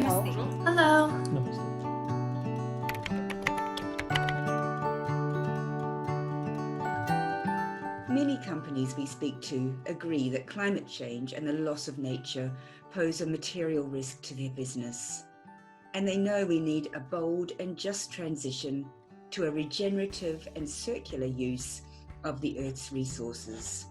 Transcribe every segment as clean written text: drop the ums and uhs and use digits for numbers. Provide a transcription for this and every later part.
Namaste. Hello. Namaste. Many companies we speak to agree that climate change and the loss of nature pose a material risk to their business. And they know we need a bold and just transition to a regenerative and circular use of the Earth's resources.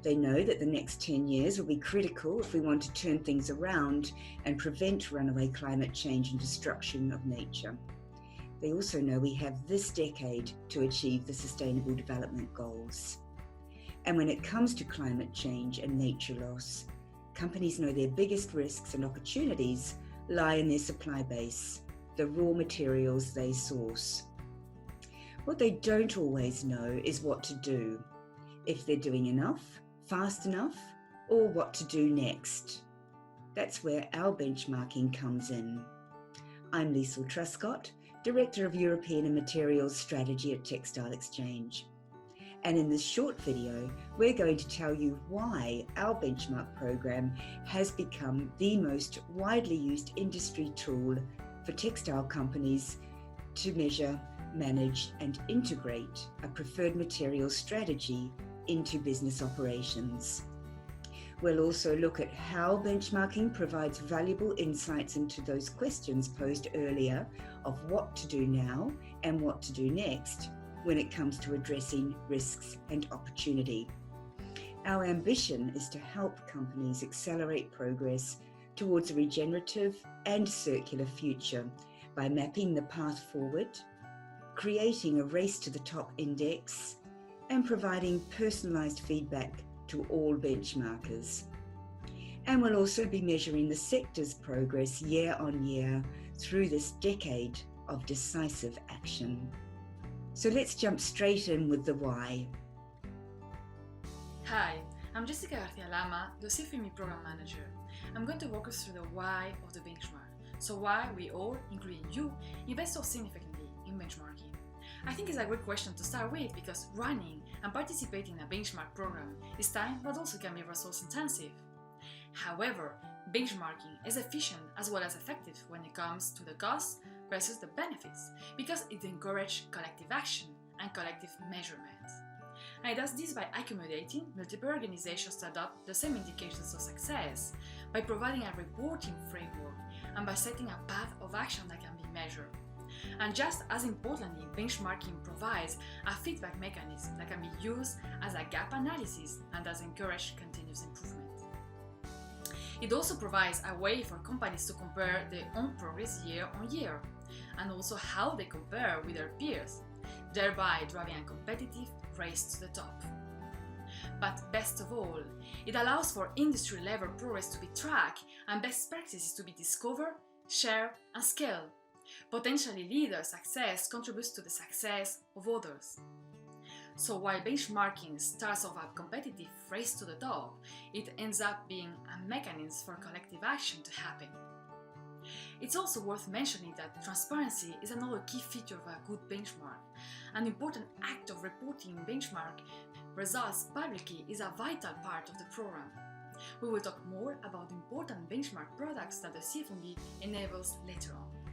They know that the next 10 years will be critical if we want to turn things around and prevent runaway climate change and destruction of nature. They also know we have this decade to achieve the Sustainable Development Goals. And when it comes to climate change and nature loss, companies know their biggest risks and opportunities lie in their supply base, the raw materials they source. What they don't always know is what to do, if they're doing enough, fast enough, or what to do next. That's where our benchmarking comes in. I'm Liesl Truscott, Director of European and Materials Strategy at Textile Exchange. And in this short video, we're going to tell you why our benchmark program has become the most widely used industry tool for textile companies to measure, manage, and integrate a preferred materials strategy into business operations. We'll also look at how benchmarking provides valuable insights into those questions posed earlier of what to do now and what to do next when it comes to addressing risks and opportunity. Our ambition is to help companies accelerate progress towards a regenerative and circular future by mapping the path forward, creating a race to the top index, and providing personalized feedback to all benchmarkers. And we'll also be measuring the sector's progress year on year through this decade of decisive action. So let's jump straight in with the why. Hi, I'm Jessica Garcia Lama, the CFMB Program Manager. I'm going to walk us through the why of the benchmark. So why we all, including you, invest so significantly in benchmarking. I think it's a great question to start with because running and participating in a benchmark program is time but also can be resource intensive. However, benchmarking is efficient as well as effective when it comes to the costs versus the benefits because it encourages collective action and collective measurement. And it does this by accommodating multiple organizations to adopt the same indications of success, by providing a reporting framework, and by setting a path of action that can be measured. And just as importantly, benchmarking provides a feedback mechanism that can be used as a gap analysis and does encourage continuous improvement. It also provides a way for companies to compare their own progress year on year, and also how they compare with their peers, thereby driving a competitive race to the top. But best of all, it allows for industry-level progress to be tracked and best practices to be discovered, shared, and scaled. Potentially leaders' success contributes to the success of others. So while benchmarking starts off a competitive race to the top, it ends up being a mechanism for collective action to happen. It's also worth mentioning that transparency is another key feature of a good benchmark. An important act of reporting benchmark results publicly is a vital part of the program. We will talk more about important benchmark products that the CFMB enables later on.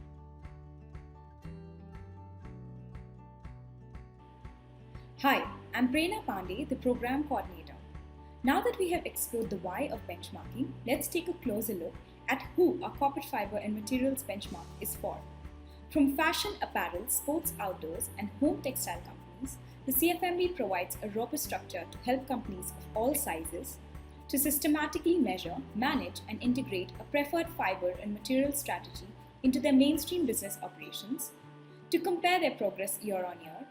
Hi, I'm Prerna Pandey, the Program Coordinator. Now that we have explored the why of benchmarking, let's take a closer look at who our corporate fiber and materials benchmark is for. From fashion, apparel, sports, outdoors, and home textile companies, the CFMB provides a robust structure to help companies of all sizes to systematically measure, manage, and integrate a preferred fiber and materials strategy into their mainstream business operations, to compare their progress year on year,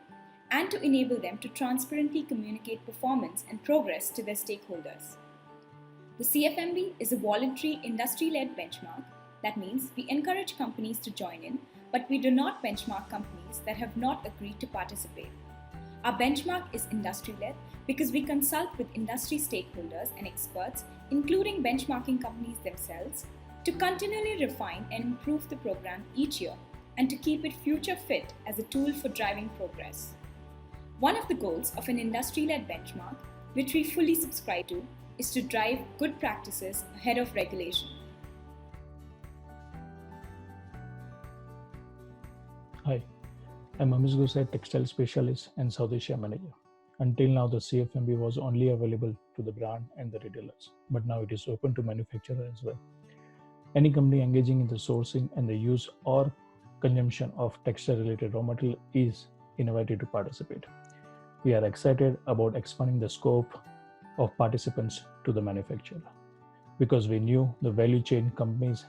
and to enable them to transparently communicate performance and progress to their stakeholders. The CFMB is a voluntary industry-led benchmark. That means we encourage companies to join in, but we do not benchmark companies that have not agreed to participate. Our benchmark is industry-led because we consult with industry stakeholders and experts, including benchmarking companies themselves, to continually refine and improve the program each year and to keep it future fit as a tool for driving progress. One of the goals of an industry-led benchmark, which we fully subscribe to, is to drive good practices ahead of regulation. Hi, I'm Amish Gusai, Textile Specialist and South Asia Manager. Until now, the CFMB was only available to the brand and the retailers, but now it is open to manufacturers as well. Any company engaging in the sourcing and the use or consumption of textile-related raw material is invited to participate. We are excited about expanding the scope of participants to the manufacturer because we knew the value chain companies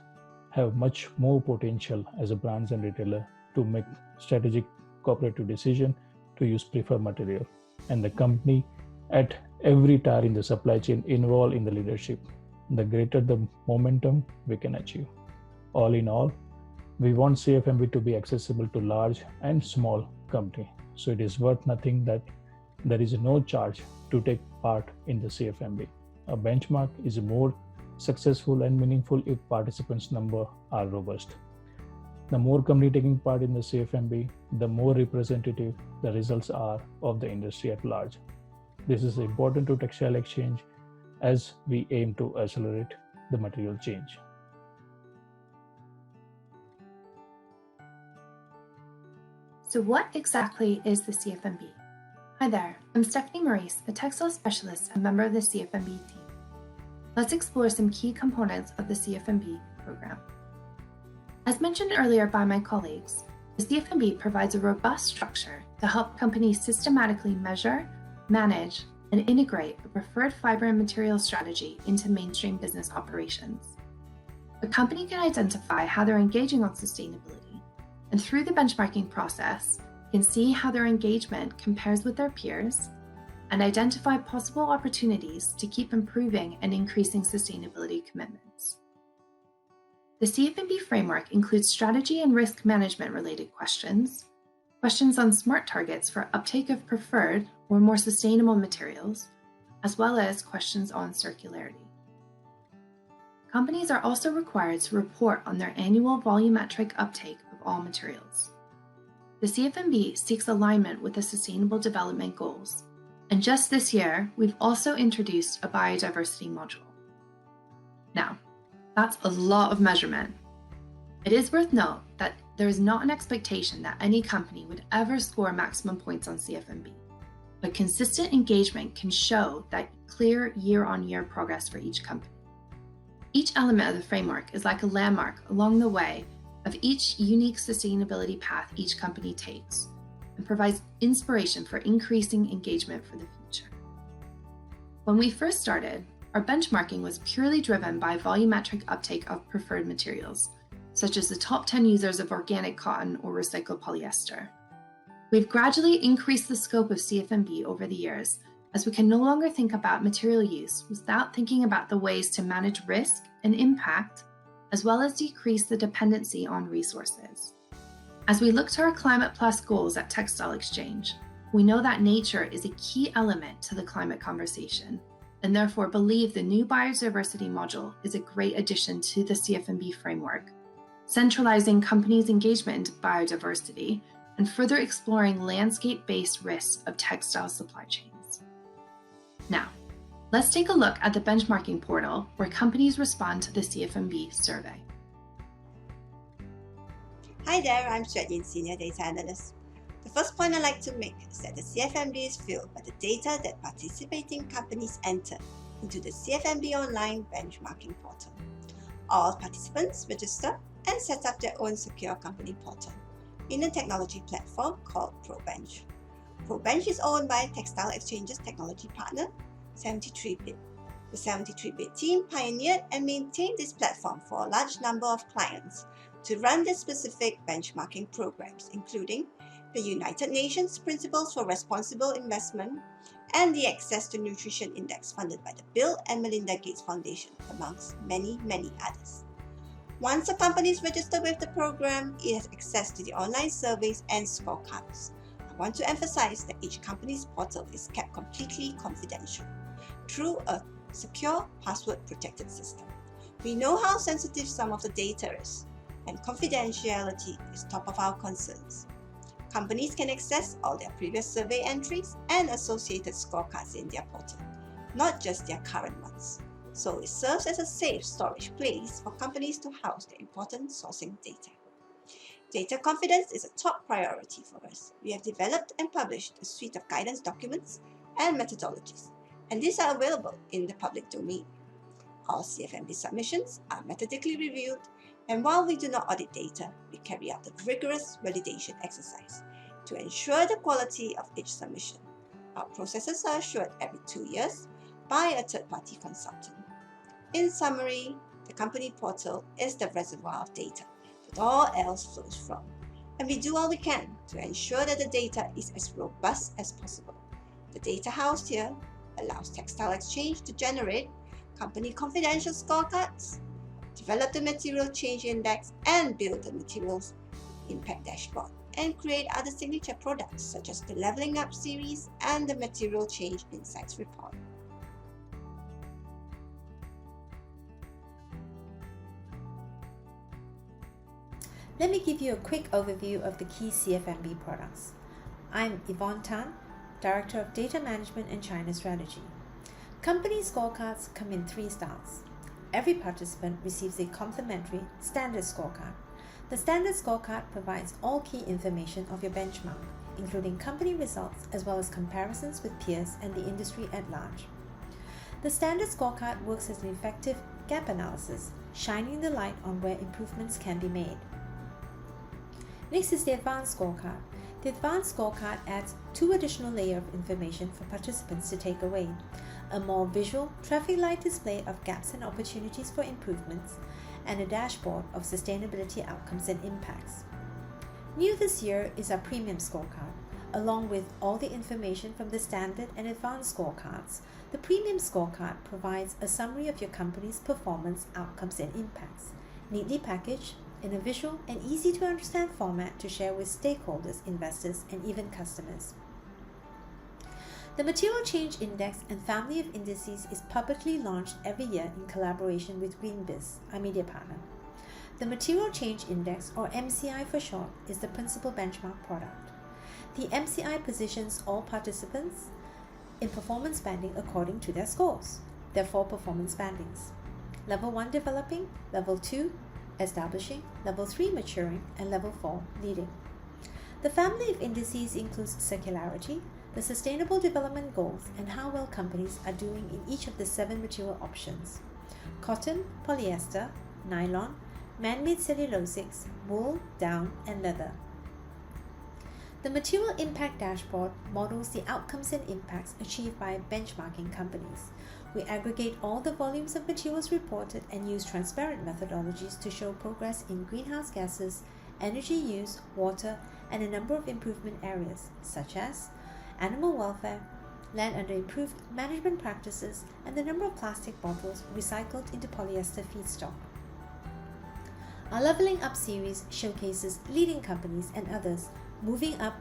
have much more potential as a brands and retailer to make strategic cooperative decision to use preferred material, and the company at every tier in the supply chain involved in the leadership, the greater the momentum we can achieve. All in all, we want CFMB to be accessible to large and small company, so it is worth nothing that there is no charge to take part in the CFMB. A benchmark is more successful and meaningful if participants' number are robust. The more company taking part in the CFMB, the more representative the results are of the industry at large. This is important to textile exchange as we aim to accelerate the material change. So what exactly is the CFMB? Hi there, I'm Stephanie Maurice, a textile specialist and member of the CFMB team. Let's explore some key components of the CFMB program. As mentioned earlier by my colleagues, the CFMB provides a robust structure to help companies systematically measure, manage, and integrate a preferred fiber and material strategy into mainstream business operations. A company can identify how they're engaging on sustainability, and through the benchmarking process, can see how their engagement compares with their peers and identify possible opportunities to keep improving and increasing sustainability commitments. The CFMB framework includes strategy and risk management related questions, questions on SMART targets for uptake of preferred or more sustainable materials, as well as questions on circularity. Companies are also required to report on their annual volumetric uptake of all materials. The CFMB seeks alignment with the Sustainable Development Goals, and just this year, we've also introduced a biodiversity module. Now, that's a lot of measurement. It is worth note that there is not an expectation that any company would ever score maximum points on CFMB, but consistent engagement can show that clear year-on-year progress for each company. Each element of the framework is like a landmark along the way of each unique sustainability path each company takes, and provides inspiration for increasing engagement for the future. When we first started, our benchmarking was purely driven by volumetric uptake of preferred materials, such as the top 10 users of organic cotton or recycled polyester. We've gradually increased the scope of CFMB over the years, as we can no longer think about material use without thinking about the ways to manage risk and impact, as well as decrease the dependency on resources. As we look to our Climate Plus goals at Textile Exchange, we know that nature is a key element to the climate conversation, and therefore believe the new biodiversity module is a great addition to the CFMB framework, centralizing companies' engagement into biodiversity and further exploring landscape-based risks of textile supply chains. Now, let's take a look at the benchmarking portal where companies respond to the CFMB survey. Hi there, I'm Swetlin, Senior Data Analyst. The first point I'd like to make is that the CFMB is fueled by the data that participating companies enter into the CFMB online benchmarking portal. All participants register and set up their own secure company portal in a technology platform called ProBench. ProBench is owned by Textile Exchange's technology partner, 73bit. The 73bit team pioneered and maintained this platform for a large number of clients to run their specific benchmarking programs, including the United Nations Principles for Responsible Investment and the Access to Nutrition Index funded by the Bill and Melinda Gates Foundation, amongst many, many others. Once a company is registered with the program, it has access to the online surveys and scorecards. I want to emphasize that each company's portal is kept completely confidential through a secure, password-protected system. We know how sensitive some of the data is, and confidentiality is top of our concerns. Companies can access all their previous survey entries and associated scorecards in their portal, not just their current ones. So it serves as a safe storage place for companies to house their important sourcing data. Data confidence is a top priority for us. We have developed and published a suite of guidance documents and methodologies, and these are available in the public domain. All CFMB submissions are methodically reviewed, and while we do not audit data, we carry out a rigorous validation exercise to ensure the quality of each submission. Our processes are assured every 2 years by a third-party consultant. In summary, the company portal is the reservoir of data that all else flows from, and we do all we can to ensure that the data is as robust as possible. The data housed here allows Textile Exchange to generate company confidential scorecards, develop the material change index, and build the materials impact dashboard, and create other signature products such as the Leveling Up series and the Material Change Insights report. Let me give you a quick overview of the key CFMB products. I'm Yvonne Tan, Director of Data Management and China Strategy. Company scorecards come in 3 styles. Every participant receives a complimentary standard scorecard. The standard scorecard provides all key information of your benchmark, including company results as well as comparisons with peers and the industry at large. The standard scorecard works as an effective gap analysis, shining the light on where improvements can be made. Next is the advanced scorecard. The advanced scorecard adds 2 additional layers of information for participants to take away: a more visual traffic light display of gaps and opportunities for improvements, and a dashboard of sustainability outcomes and impacts. New this year is our premium scorecard. Along with all the information from the standard and advanced scorecards, the premium scorecard provides a summary of your company's performance, outcomes, and impacts, neatly packaged in a visual and easy to understand format to share with stakeholders, investors, and even customers. The Material Change Index and family of indices is publicly launched every year in collaboration with GreenBiz, our media partner. The Material Change Index, or MCI for short, is the principal benchmark product. The MCI positions all participants in performance banding according to their scores. There are 4 performance bandings: Level 1 developing, Level 2 establishing, Level 3 maturing, and Level 4 leading. The family of indices includes circularity, the Sustainable Development Goals, and how well companies are doing in each of the 7 material options: cotton, polyester, nylon, man-made cellulosics, wool, down, and leather. The Material Impact Dashboard models the outcomes and impacts achieved by benchmarking companies. We aggregate all the volumes of materials reported and use transparent methodologies to show progress in greenhouse gases, energy use, water, and a number of improvement areas, such as animal welfare, land under improved management practices, and the number of plastic bottles recycled into polyester feedstock. Our Leveling Up series showcases leading companies and others moving up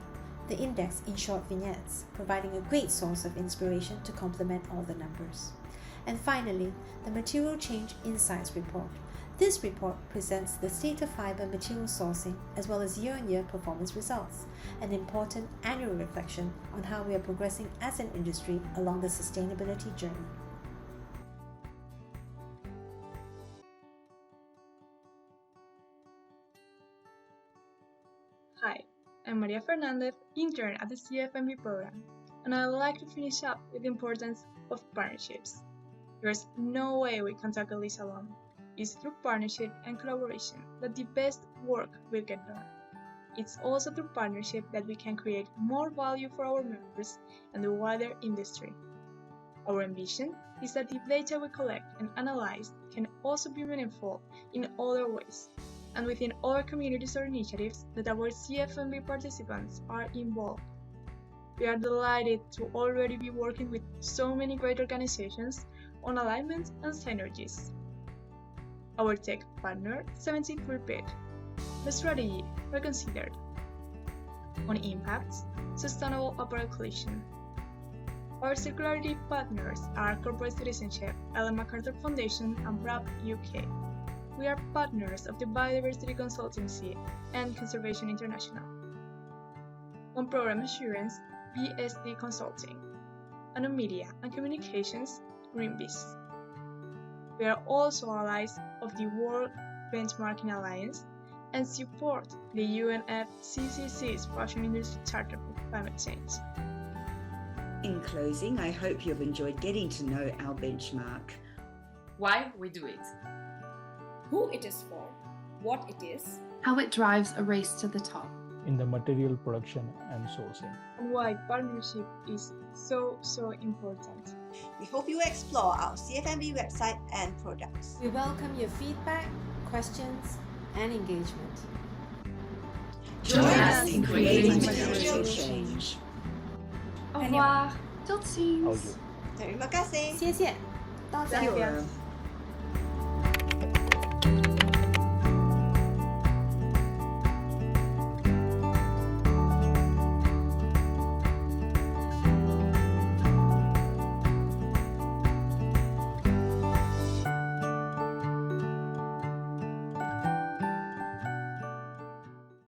the index in short vignettes, providing a great source of inspiration to complement all the numbers. And finally, the Material Change Insights report. This report presents the state of fiber material sourcing as well as year-on-year performance results, an important annual reflection on how we are progressing as an industry along the sustainability journey. Hi, I'm Maria Fernandez, intern at the CFMB program, and I would like to finish up with the importance of partnerships. There's no way we can tackle this alone. It's through partnership and collaboration that the best work will get done. It's also through partnership that we can create more value for our members and the wider industry. Our ambition is that the data we collect and analyze can also be meaningful in other ways, and within other communities or initiatives that our CFMB participants are involved. We are delighted to already be working with so many great organizations on alignment and synergies. Our tech partner, 17th Repeat, the strategy reconsidered. On impacts, sustainable apparel collection. Our circularity partners are Corporate Citizenship, Ellen MacArthur Foundation, and BRAP UK. We are partners of the Biodiversity Consultancy and Conservation International. On program assurance, BSD Consulting. And on media and communications, GreenBiz. We are also allies of the World Benchmarking Alliance and support the UNFCCC's Fashion Industry Charter for Climate Change. In closing, I hope you've enjoyed getting to know our benchmark. Why we do it. Who it is for, what it is, How it drives a race to the top. in the material production and sourcing. And why partnership is so important. We hope you explore our CFMB website and products. We welcome your feedback, questions, and engagement. Join us in creating material change. Au revoir. Till soon. Audio. Terima kasih. 谢谢，大家。 Kia ora.